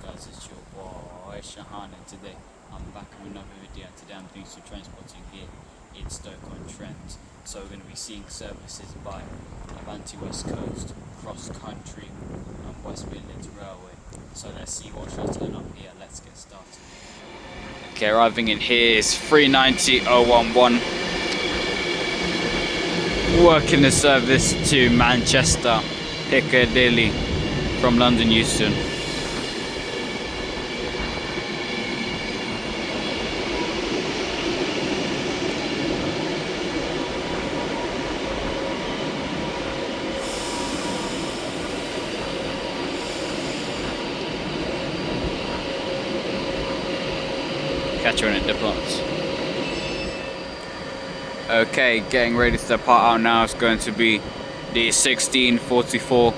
guys, it's your boy Shahan, and today I'm back with another video, and today I'm doing some transporting here in Stoke-on-Trent. So we're going to be seeing services by Avanti West Coast, Cross Country and West Midlands Railway. So let's see what should turn up here. Let's get started. Okay, arriving in here is 390-011, working the service to Manchester Piccadilly from London Euston. Catch her when it departs. Okay, getting ready to depart out now. It's going to be the 1644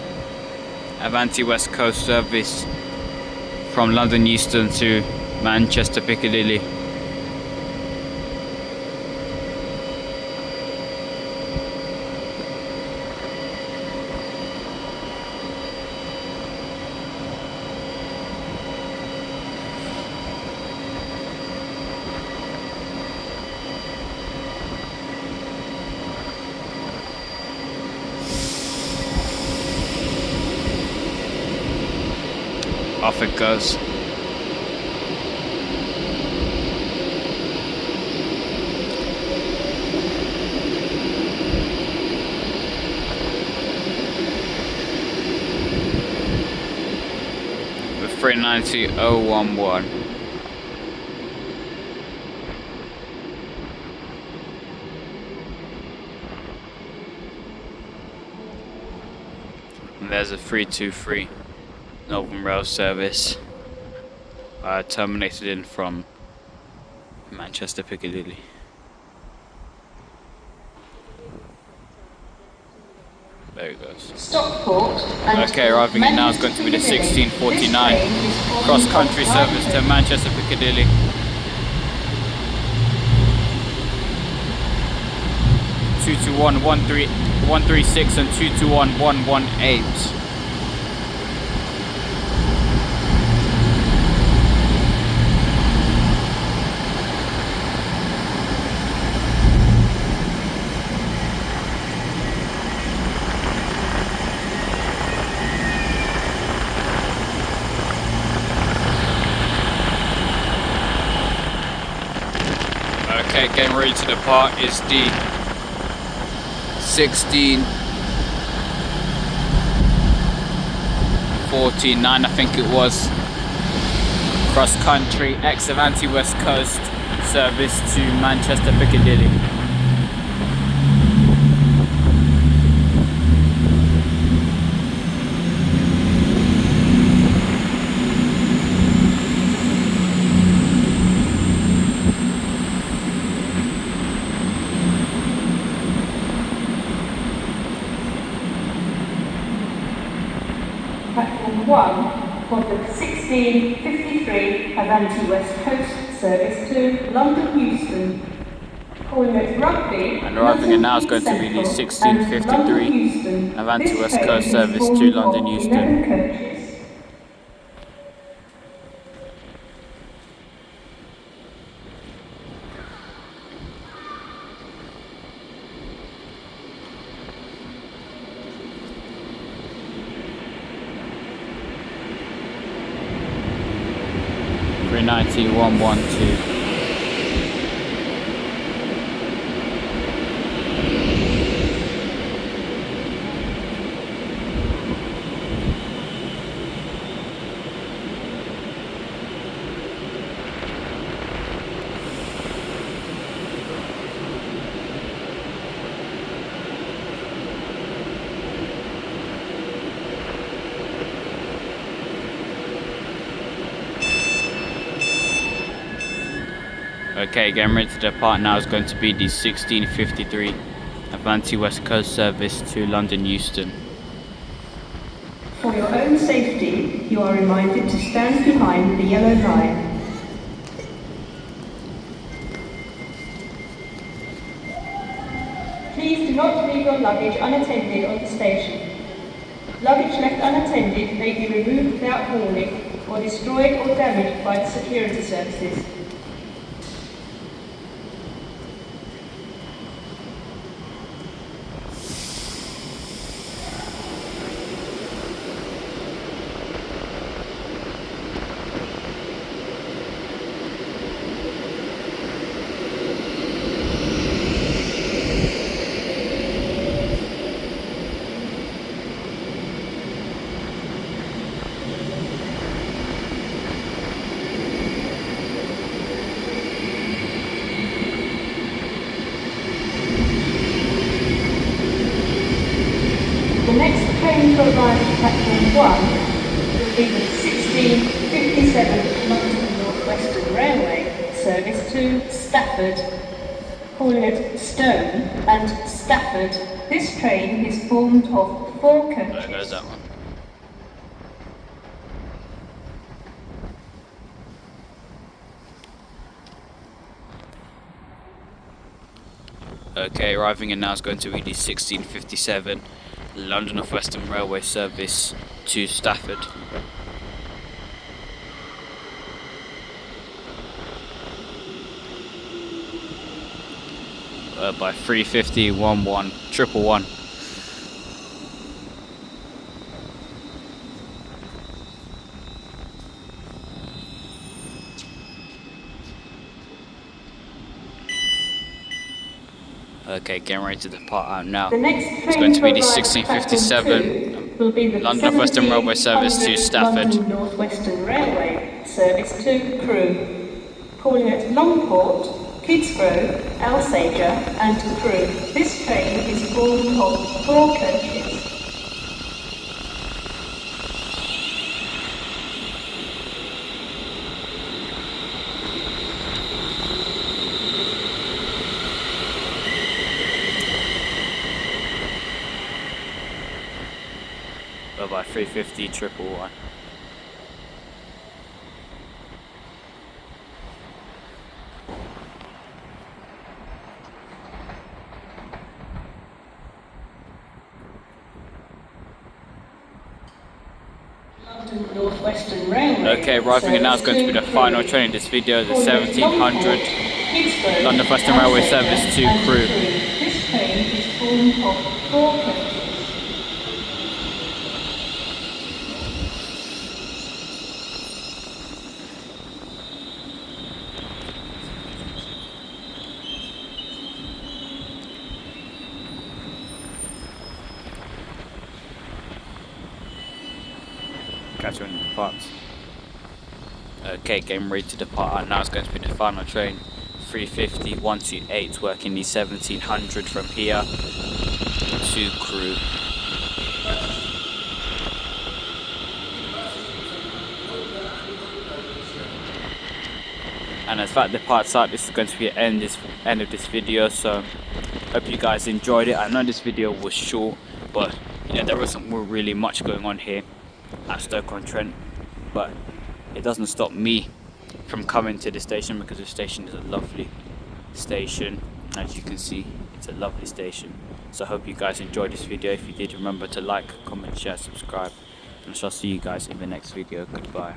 Avanti West Coast service from London Euston to Manchester Piccadilly. Off it goes. The 390-011. And there's a 323 Northern Rail service terminated in from Manchester Piccadilly. There it goes. Stockport. Okay, arriving in now is going to be the 1649 cross country service to Manchester Piccadilly. Two to 136 and 221-118. Okay, getting ready to depart is the 1649, I think it was, cross country ex Avanti West Coast service to Manchester Piccadilly. Platform 1 for the 1653 Avanti West Coast service to London Euston. Calling at Rugby. And arriving in now is going to be the 1653 Avanti West Coast service to London Euston. 390-112. Okay, getting ready to depart now is going to be the 1653 Avanti West Coast service to London Euston. For your own safety, you are reminded to stand behind the yellow line. Please do not leave your luggage unattended on the station. Luggage left unattended may be removed without warning or destroyed or damaged by the security services. The next train to arrive at platform 1 will be the 1657 London Northwestern Railway service to Stafford, calling it Stone and Stafford. This train is formed of 4 There goes coaches. that one. Okay, arriving in now is going to be the 1657 London Northwestern Railway service to Stafford. By 350 11 111. Okay, getting ready to depart out now. The next It's train going to be the arrive at platform 1657 2 will be the London Northwestern Railway service to 1700 Stafford. London Northwestern Railway service to Crewe, calling at Longport, Kidsgrove, Alsager and Crewe. This train is formed of 4 coaches. By 350 111. London Northwestern Railway. Okay, arriving in now is going to be the final train in this video, the 1700 London Northwestern Railway service to Crewe. This train is formed of 4 coaches. Catch you when it departs. Okay, getting ready to depart out now is going to be the final train, 350 128, working the 1700 from here to Crewe. And as that departs out, this is going to be the end of this video. So hope you guys enjoyed it. I know this video was short, but there wasn't really much going on here at Stoke-on-Trent, but it doesn't stop me from coming to the station, because the station is a lovely station. As you can see, it's a lovely station. So I hope you guys enjoyed this video. If you did, remember to like, comment, share, subscribe, and I shall see you guys in the next video. Goodbye.